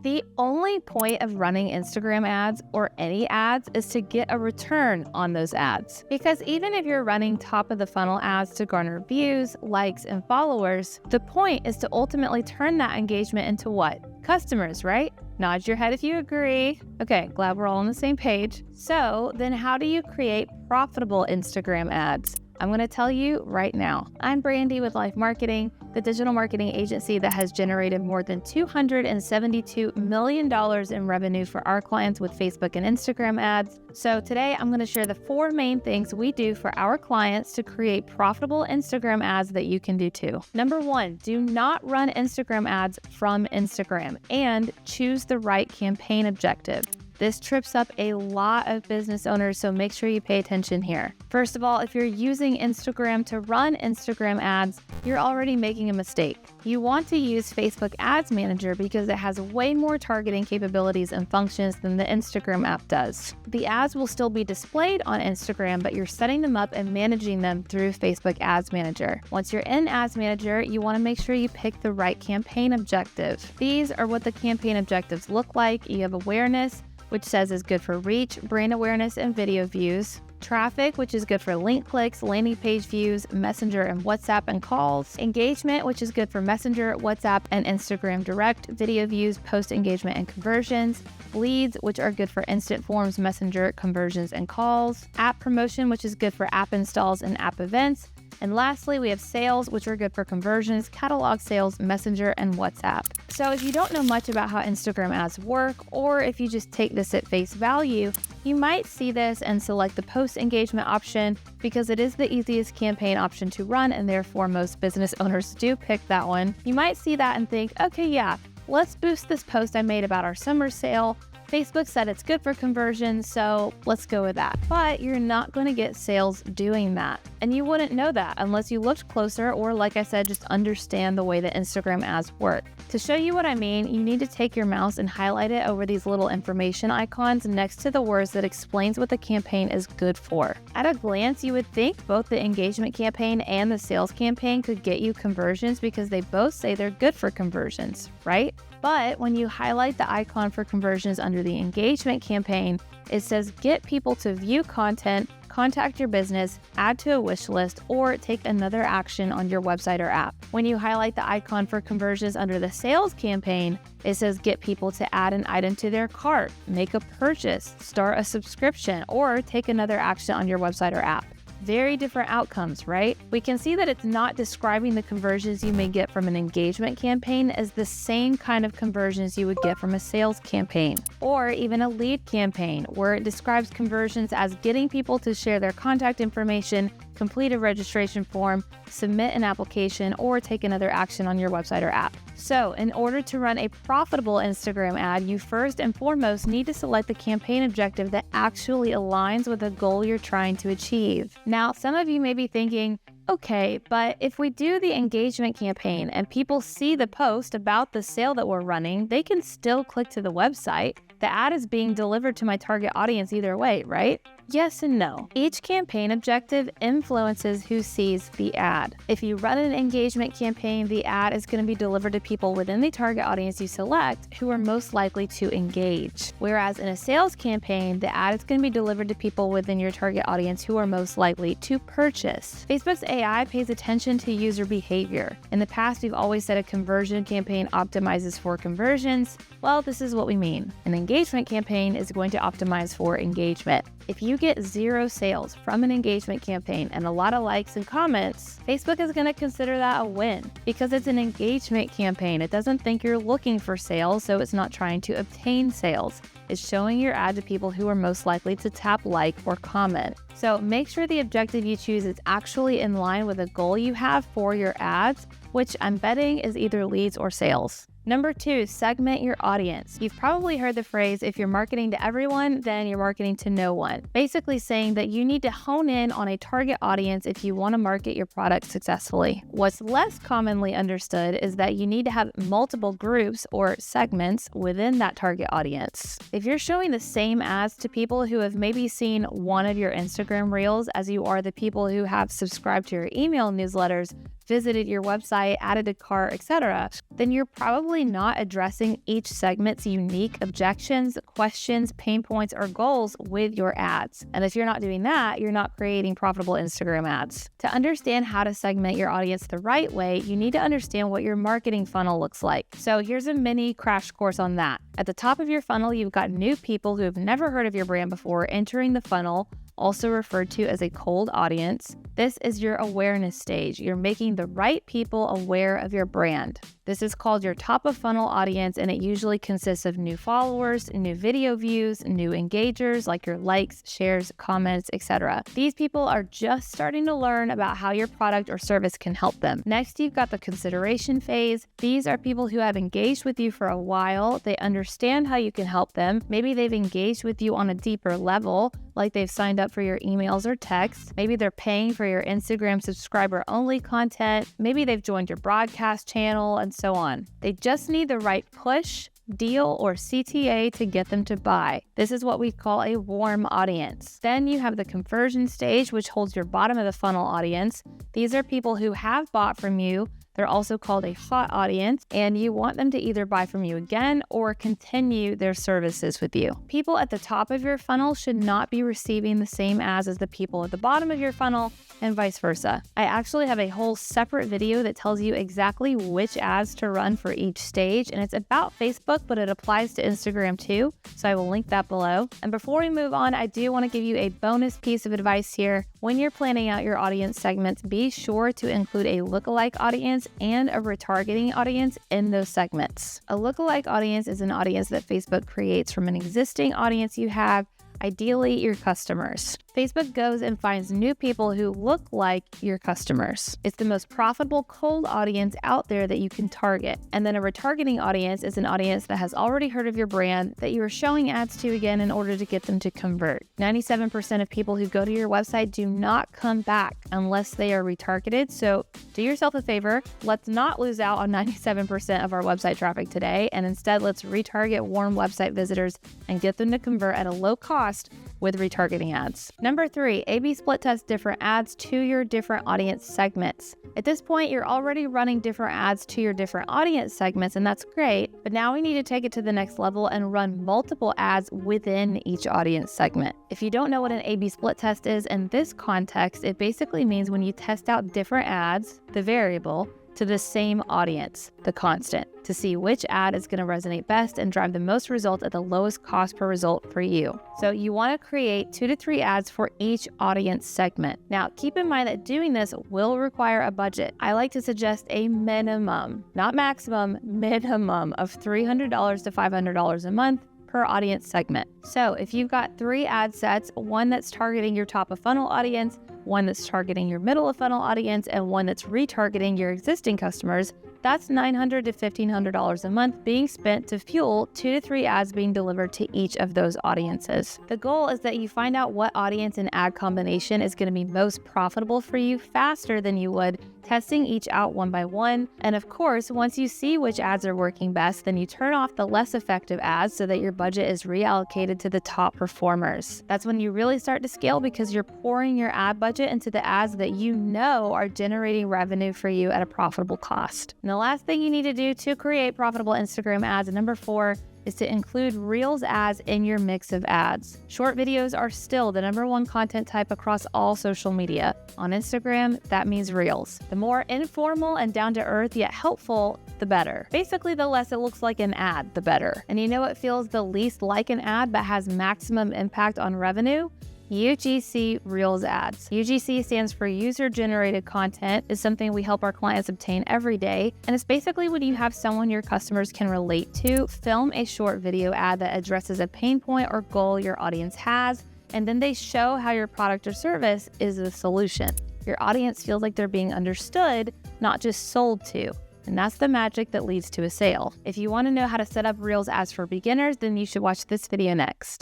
The only point of running Instagram ads or any ads is to get a return on those ads. Because even if you're running top of the funnel ads to garner views, likes, and followers, the point is to ultimately turn that engagement into what? Customers, right? Nod your head if you agree. Okay, glad we're all on the same page. So then how do you create profitable Instagram ads? I'm going to tell you right now. I'm Brandy with Life Marketing, the digital marketing agency that has generated more than $272 million in revenue for our clients with Facebook and Instagram ads. So today I'm going to share the 4 main things we do for our clients to create profitable Instagram ads that you can do too. Number 1, do not run Instagram ads from Instagram and choose the right campaign objective. This trips up a lot of business owners, so make sure you pay attention here. First of all, if you're using Instagram to run Instagram ads, you're already making a mistake. You want to use Facebook Ads Manager because it has way more targeting capabilities and functions than the Instagram app does. The ads will still be displayed on Instagram, but you're setting them up and managing them through Facebook Ads Manager. Once you're in Ads Manager, you want to make sure you pick the right campaign objective. These are what the campaign objectives look like. You have awareness, which says is good for reach, brand awareness, and video views. Traffic, which is good for link clicks, landing page views, Messenger and WhatsApp and calls. Engagement, which is good for Messenger, WhatsApp, and Instagram Direct, video views, post engagement, and conversions. Leads, which are good for instant forms, Messenger, conversions, and calls. App promotion, which is good for app installs and app events. And lastly, we have sales, which are good for conversions, catalog sales, Messenger, and WhatsApp. So if you don't know much about how Instagram ads work, or if you just take this at face value, you might see this and select the post engagement option because it is the easiest campaign option to run, and therefore most business owners do pick that one. You might see that and think, okay, yeah, let's boost this post I made about our summer sale. Facebook said it's good for conversions, so let's go with that. But you're not going to get sales doing that. And you wouldn't know that unless you looked closer or, like I said, just understand the way that Instagram ads work. To show you what I mean, you need to take your mouse and highlight it over these little information icons next to the words that explains what the campaign is good for. At a glance, you would think both the engagement campaign and the sales campaign could get you conversions because they both say they're good for conversions, right? But when you highlight the icon for conversions under the engagement campaign, it says get people to view content, contact your business, add to a wish list, or take another action on your website or app. When you highlight the icon for conversions under the sales campaign, it says get people to add an item to their cart, make a purchase, start a subscription, or take another action on your website or app. Very different outcomes, right? We can see that it's not describing the conversions you may get from an engagement campaign as the same kind of conversions you would get from a sales campaign or even a lead campaign, where it describes conversions as getting people to share their contact information, complete a registration form, submit an application, or take another action on your website or app. So in order to run a profitable Instagram ad, you first and foremost need to select the campaign objective that actually aligns with the goal you're trying to achieve. Now, some of you may be thinking, okay, but if we do the engagement campaign and people see the post about the sale that we're running, they can still click to the website. The ad is being delivered to my target audience either way, right? Yes and no. Each campaign objective influences who sees the ad. If you run an engagement campaign, the ad is going to be delivered to people within the target audience you select who are most likely to engage. Whereas in a sales campaign, the ad is going to be delivered to people within your target audience who are most likely to purchase. Facebook's AI pays attention to user behavior. In the past, we've always said a conversion campaign optimizes for conversions. Well, this is what we mean. An engagement campaign is going to optimize for engagement. If you get 0 sales from an engagement campaign and a lot of likes and comments, Facebook is going to consider that a win because it's an engagement campaign. It doesn't think you're looking for sales, so it's not trying to obtain sales. It's showing your ad to people who are most likely to tap like or comment. So make sure the objective you choose is actually in line with a goal you have for your ads, which I'm betting is either leads or sales. Number 2, segment your audience. You've probably heard the phrase, if you're marketing to everyone, then you're marketing to no one. Basically saying that you need to hone in on a target audience if you want to market your product successfully. What's less commonly understood is that you need to have multiple groups or segments within that target audience. If you're showing the same ads to people who have maybe seen one of your Instagram reels as you are the people who have subscribed to your email newsletters, visited your website, added a cart, etc., then you're probably not addressing each segment's unique objections, questions, pain points, or goals with your ads. And if you're not doing that, you're not creating profitable Instagram ads. To understand how to segment your audience the right way, you need to understand what your marketing funnel looks like. So here's a mini crash course on that. At the top of your funnel, you've got new people who have never heard of your brand before entering the funnel, also referred to as a cold audience. This is your awareness stage. You're making the right people aware of your brand. This is called your top of funnel audience, and it usually consists of new followers, new video views, new engagers like your likes, shares, comments, etc. These people are just starting to learn about how your product or service can help them. Next, you've got the consideration phase. These are people who have engaged with you for a while. They understand how you can help them. Maybe they've engaged with you on a deeper level, like they've signed up for your emails or texts. Maybe they're paying for your Instagram subscriber-only content. Maybe they've joined your broadcast channel, and so on. They just need the right push, deal, or CTA to get them to buy. This is what we call a warm audience. Then you have the conversion stage, which holds your bottom of the funnel audience. These are people who have bought from you. They're also called a hot audience, and you want them to either buy from you again or continue their services with you. People at the top of your funnel should not be receiving the same ads as the people at the bottom of your funnel, and vice versa. I actually have a whole separate video that tells you exactly which ads to run for each stage, and it's about Facebook, but it applies to Instagram too, so I will link that below. And before we move on, I do want to give you a bonus piece of advice here. When you're planning out your audience segments, be sure to include a lookalike audience and a retargeting audience in those segments. A lookalike audience is an audience that Facebook creates from an existing audience you have, ideally your customers. Facebook goes and finds new people who look like your customers. It's the most profitable cold audience out there that you can target. And then a retargeting audience is an audience that has already heard of your brand that you are showing ads to again in order to get them to convert. 97% of people who go to your website do not come back unless they are retargeted. So do yourself a favor. Let's not lose out on 97% of our website traffic today, and instead let's retarget warm website visitors and get them to convert at a low cost with retargeting ads. Number 3, A/B split test different ads to your different audience segments. At this point, you're already running different ads to your different audience segments, and that's great, but now we need to take it to the next level and run multiple ads within each audience segment. If you don't know what an A/B split test is in this context, it basically means when you test out different ads, the variable, to the same audience, the constant, to see which ad is going to resonate best and drive the most results at the lowest cost per result for you. So you want to create 2 to 3 ads for each audience segment. Now, keep in mind that doing this will require a budget. I like to suggest a minimum, not maximum, minimum of $300 to $500 a month per audience segment. So if you've got 3 ad sets, one that's targeting your top of funnel audience, one that's targeting your middle of funnel audience, and one that's retargeting your existing customers, that's $900 to $1,500 a month being spent to fuel 2 to 3 ads being delivered to each of those audiences. The goal is that you find out what audience and ad combination is going to be most profitable for you faster than you would testing each out one by one. And of course, once you see which ads are working best, then you turn off the less effective ads so that your budget is reallocated to the top performers. That's when you really start to scale because you're pouring your ad budget into the ads that you know are generating revenue for you at a profitable cost. And the last thing you need to do to create profitable Instagram ads, number 4, is to include Reels ads in your mix of ads. Short videos are still the #1 content type across all social media. On Instagram, that means Reels. The more informal and down-to-earth yet helpful, the better. Basically, the less it looks like an ad, the better. And you know what feels the least like an ad but has maximum impact on revenue? UGC Reels ads. UGC stands for user-generated content. Is something we help our clients obtain every day. And it's basically when you have someone your customers can relate to, film a short video ad that addresses a pain point or goal your audience has, and then they show how your product or service is the solution. Your audience feels like they're being understood, not just sold to. And that's the magic that leads to a sale. If you want to know how to set up Reels ads for beginners, then you should watch this video next.